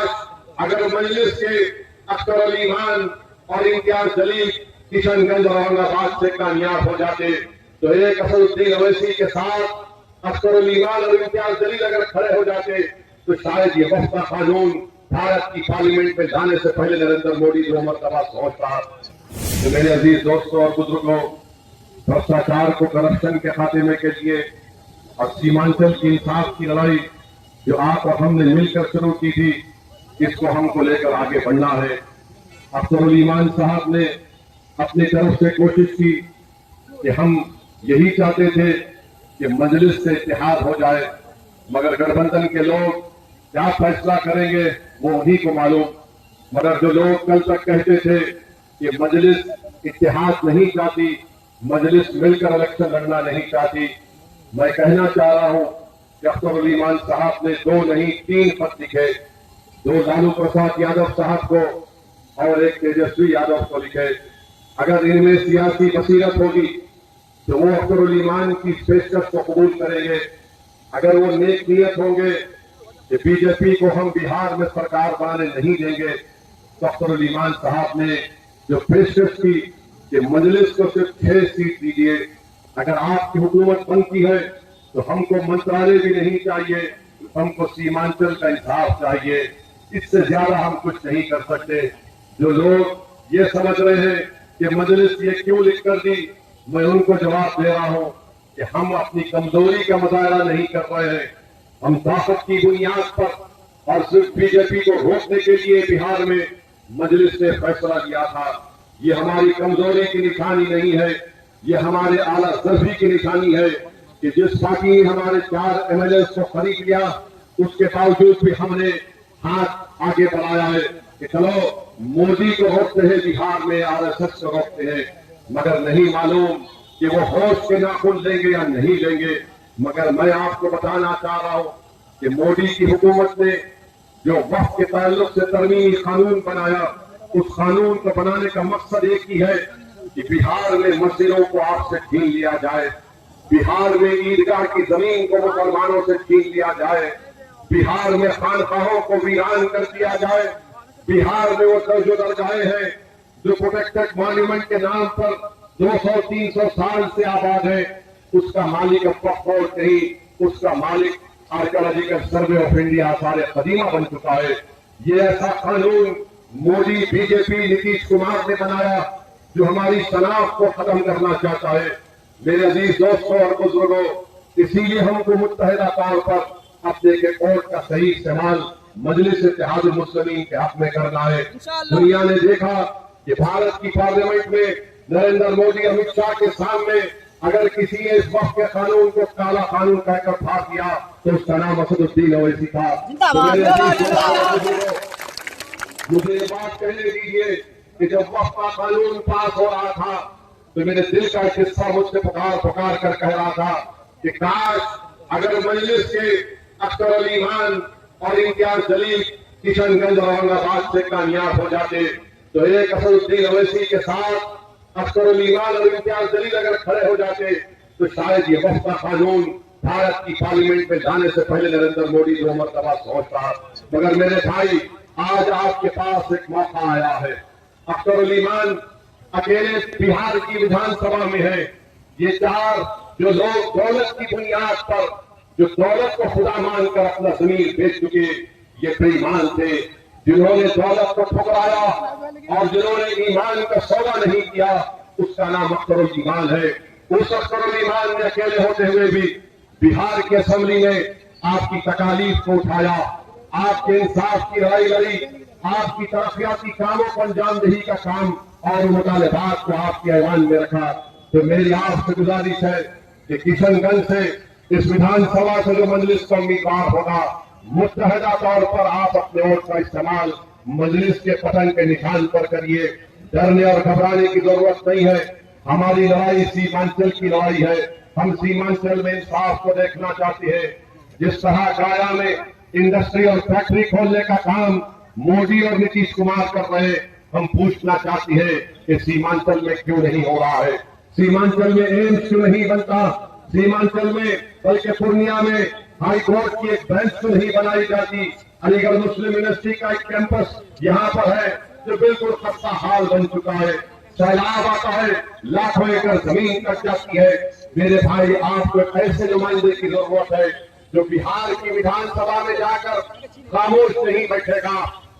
काश अगर मजलिस के अख्तर अली खान और इम्तियाज जलील किशनगंज और औरंगाबाद से कामयाब हो जाते तो एक असदुद्दीन अवैसी के साथ अख्तर अली खान और इम्तियाज जलील अगर खड़े हो जाते तो शायद ये वक्फा कानून भारत की पार्लियामेंट में जाने से पहले नरेंद्र मोदी 2 मरतबा सोचता। तो मेरे अजीज दोस्तों और बुजुर्गों, भ्रष्टाचार को करप्शन के खात्मे के लिए और सीमांचल की इंसाफ की लड़ाई जो आप और हमने मिलकर शुरू की थी, इसको हमको लेकर आगे बढ़ना है। अख्तर अली खान साहब ने अपनी तरफ से कोशिश की कि हम यही चाहते थे कि मजलिस से इत्तेहाद हो जाए, मगर गठबंधन के लोग क्या फैसला करेंगे वो उन्हीं को मालूम। मगर जो लोग कल तक कहते थे कि मजलिस इत्तेहाद नहीं चाहती, मजलिस मिलकर इलेक्शन लड़ना नहीं चाहती, मैं कहना चाह रहा हूं कि अख्तर अली खान साहब ने 2 नहीं 3 पत्र लिखे, 2 लालू प्रसाद यादव साहब को और 1 तेजस्वी यादव को लिखे। अगर इनमें सियासी बसीरत होगी तो वो अख्तर अली खान की पेशकश को कबूल करेंगे। अगर वो नेक नियत होंगे कि बीजेपी को हम बिहार में सरकार बनाने नहीं देंगे, तो अख्तर अली खान साहब ने जो पेशकश की कि मजलिस को सिर्फ 6 सीट दीजिए, अगर आपकी हुकूमत बनती है तो हमको मंत्रालय भी नहीं चाहिए, हमको सीमांचल का इंसाफ चाहिए, इससे ज्यादा हम कुछ नहीं कर सकते। जो लोग ये समझ रहे हैं कि मजलिस ये क्यों लिख कर दी, मैं उनको जवाब दे रहा हूं कि हम अपनी कमजोरी का मुजाहरा नहीं कर रहे हैं। हम ताकत की बुनियाद पर और सिर्फ बीजेपी को रोकने के लिए बिहार में मजलिस ने फैसला लिया था। ये हमारी कमजोरी की निशानी नहीं है, ये हमारे आला दर्जी की निशानी है कि जिस पार्टी ने हमारे 4 एमएलए को खरीद लिया, उसके बावजूद भी हमने हाथ आगे बढ़ाया है कि चलो मोदी को रोकते हैं बिहार में, आरएसएस को रोकते हैं, मगर नहीं मालूम कि वो होश के नाखून लेंगे या नहीं लेंगे। मगर मैं आपको बताना चाह रहा हूं कि मोदी की हुकूमत ने जो वक्फ के ताल्लुक से तरमीमी कानून बनाया, उस कानून को बनाने का मकसद एक ही है कि बिहार में मस्जिदों को आपसे छीन लिया जाए, बिहार में ईदगाह की जमीन को मुसलमानों से छीन लिया जाए, बिहार में खानकाहों को वीरान कर दिया जाए, बिहार में वो जो दरगाहें हैं जो प्रोटेक्टेड मॉन्यूमेंट के नाम पर 200-300 साल से आबाद है, उसका मालिक अब वक्फ नहीं, उसका मालिक आर्कियोलॉजिकल सर्वे ऑफ इंडिया सारे कदीमा बन चुका है। ये ऐसा कानून मोदी, बीजेपी, नीतीश कुमार ने बनाया जो हमारी शनाख्त को खत्म करना चाहता है। मेरे अजीज दोस्तों और बुजुर्गों, इसीलिए हमको मुत्तहिदा तौर पर अपने के कोर्ट का सही इस्तेमाल मजलिस इत्तेहाद मुस्लिमीन के हक में करना है। दुनिया ने देखा कि भारत की पार्लियामेंट में नरेंद्र मोदी, अमित शाह के सामने अगर किसी ने इस वक्त के कानून को काला कानून कहकर फाड़ दिया तो उसका नाम असदुद्दीन अवैसी था। मुझे ये बात कहने दीजिए कि जब वक्त का कानून पास हो रहा था तो मेरे दिल का एक हिस्सा मुझसे पुकार पुकार कर कह रहा था कि काश अगर मजलिस के अख्तर अली खान और इम्तियाज जलील किशनगंज और औरंगाबाद से कामयाब हो जाते तो एक असदुद्दीन अवैसी के साथ अख्तर अली खान और इम्तियाज जलील अगर खड़े हो जाते तो शायद ये वक्फ का कानून भारत की पार्लियामेंट में जाने से पहले नरेंद्र मोदी 2 मरतबा सोचता। मगर मेरे भाई, आज आपके पास एक मौका आया है। अख्तर अली खान अकेले बिहार की विधानसभा में है। ये 4 जो लोग दौलत की बुनियाद पर, जो दौलत को खुदा मानकर अपना जमीन बेच चुके, ये बेईमान थे, जिन्होंने दौलत को ठुकराया और जिन्होंने ईमान का सौदा नहीं किया, उसका नाम अख्तर अली खान है। उस अख्तर अली खान ने अकेले होते हुए भी बिहार की असेंबली में आपकी तकालीफ को उठाया, आपके इंसाफ की लड़ाई लड़ी, आपकी तरक्याती कामों को अंजामदही का काम और मुतालबात को आपके ऐवान में रखा। तो मेरी आपसे गुजारिश है कि किशनगंज से इस विधानसभा से जो मजलिस का उम्मीदवार होगा, मुत्तहिदा तौर पर आप अपने वोट का इस्तेमाल मजलिस के पतन के निशान पर करिए। डरने और घबराने की जरूरत नहीं है। हमारी लड़ाई सीमांचल की लड़ाई है। हम सीमांचल में इंसाफ को देखना चाहते हैं। जिस तरह गया में इंडस्ट्री और फैक्ट्री खोलने का काम मोदी और नीतीश कुमार कर रहे हैं, हम पूछना चाहते हैं कि सीमांचल में क्यों नहीं हो रहा है, सीमांचल में एम्स क्यों नहीं बनता, सीमांचल में बल्कि पूर्णिया में हाई कोर्ट की एक बेंच क्यों नहीं बनाई जाती, अलीगढ़ मुस्लिम यूनिवर्सिटी का एक कैंपस यहाँ पर है जो बिल्कुल खस्ता हाल बन चुका है। सैलाब आता है, लाखों एकड़ जमीन कट जाती है। मेरे भाई, आपको ऐसे नुमाइंदे की जरूरत है जो बिहार की विधानसभा में जाकर खामोश नहीं बैठेगा,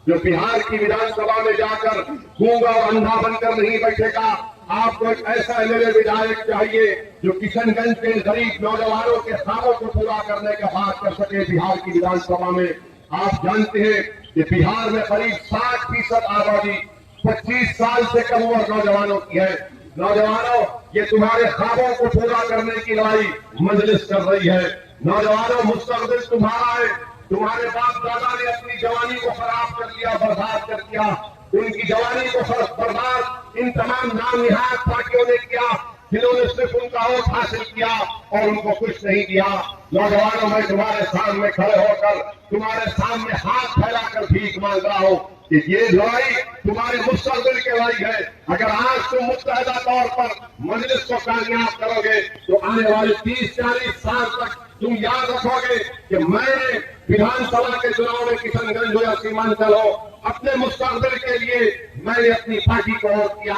जो बिहार की विधानसभा में जाकर गूंगा और अंधा बनकर नहीं बैठेगा। आपको एक ऐसा एमएलए विधायक चाहिए जो किशनगंज के गरीब नौजवानों के ख्वाबों को पूरा करने का बात कर सके बिहार की विधानसभा में। आप जानते हैं कि बिहार में करीब 60% आबादी 25 साल से कम उम्र नौजवानों की है। नौजवानों, ये तुम्हारे ख्वाबों को पूरा करने की लड़ाई मजलिस कर रही है। नौजवानों, मुस्तकबिल तुम्हारा है। तुम्हारे बाप दादा ने अपनी जवानी को खराब कर लिया, बर्बाद कर दिया। उनकी जवानी को बर्बाद इन तमाम नामनिहाद पार्टियों ने किया जिन्होंने सिर्फ उनका वोट हासिल किया और उनको कुछ नहीं दिया। नौजवानों, मैं तुम्हारे सामने खड़े होकर तुम्हारे सामने हाथ फैलाकर भीख मांग रहा हूँ कि ये लड़ाई तुम्हारे मुस्तकबिल की लड़ाई है। अगर आज तुम मुत्तहदा तौर पर मजलिस को कामयाब करोगे तो आने वाले 30-40 साल तक तुम याद रखोगे कि मैंने विधानसभा के चुनाव में किशनगंज हो या सीमांचल हो, अपने मुस्तकबिल के लिए मैंने अपनी पार्टी को वोट किया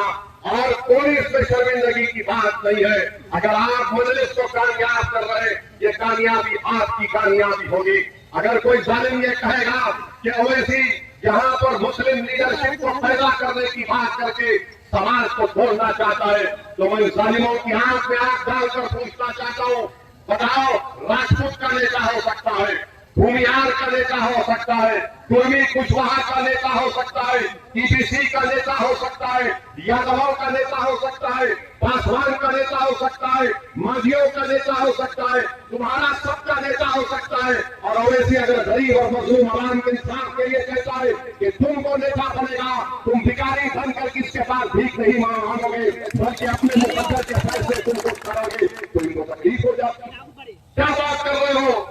और कोई इसमें शर्मिंदगी की बात नहीं है। अगर आप मजलिस को कामयाब कर रहे, ये कामयाबी आपकी कामयाबी होगी। अगर कोई जालिम ये कहेगा कि ओवैसी यहाँ पर मुस्लिम लीडरशिप को पैदा करने की बात करके समाज को तोड़ना चाहता है, तो मैं जालिमों की आंख में आंख डालकर पूछना चाहता हूँ, बताओ, राजपूत का नेता हो सकता है, भूमियार का नेता हो सकता है, कुर्मी कुशवाहा का नेता हो सकता है, टीपीसी का नेता हो सकता है, यादवों का नेता हो सकता है, पासवान का नेता हो सकता है, मांझियों का नेता हो सकता है, तुम्हारा सबका नेता हो सकता है। और ओवैसी अगर गरीब और मजलूम आवाम के इंसाफ के लिए कहता है कि तुमको नेता बनेगा, तुम भिखारी बनकर किसके पास भीख नहीं मांगोगे बल्कि अपने मुकद्दर के पैसे तुमको करोगे, तो इनको तकलीफ हो जाती है। क्या बात कर रहे हो?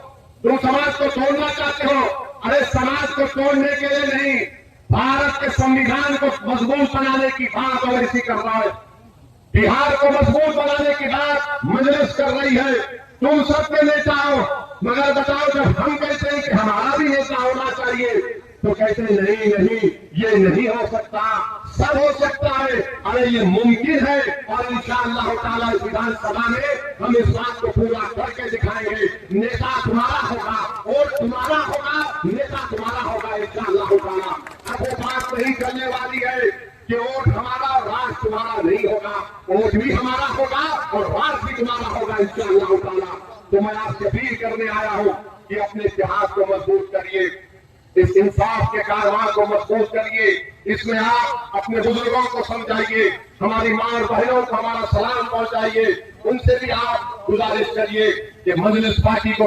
तुम समाज को तोड़ना चाहते हो? अरे समाज को तोड़ने के लिए नहीं, भारत के संविधान को मजबूत बनाने की बात ओवैसी कर रहा है। बिहार को मजबूत बनाने की बात मजलिस कर रही है। तुम सबके नेता हो, मगर बताओ, जब हम कहते हैं कि हमारा भी नेता होना चाहिए तो कहते नहीं नहीं, ये नहीं हो सकता, सब हो सकता है। अरे ये मुमकिन है और इंशाअल्लाह ताला इस विधानसभा में हम इस बात को पूरा करके दिखाएंगे। नेता तुम्हारा होगा, वोट तुम्हारा होगा, नेता तुम्हारा होगा इंशाअल्लाह ताला। अब वो बात नहीं चलने वाली है कि वोट हमारा और राज तुम्हारा नहीं होगा, वोट भी हमारा होगा और राज भी तुम्हारा होगा इंशाअल्लाह ताला। तो मैं आपसे अपील करने आया हूँ कि अपने इतिहास को मजबूत करिए, इस इंसाफ के कारवां को मजबूत करिए, इसमें आप अपने बुजुर्गों को समझाइए, हमारी मां और बहनों को हमारा सलाम पहुंचाइए, उनसे भी आप गुजारिश करिए कि मजलिस पार्टी को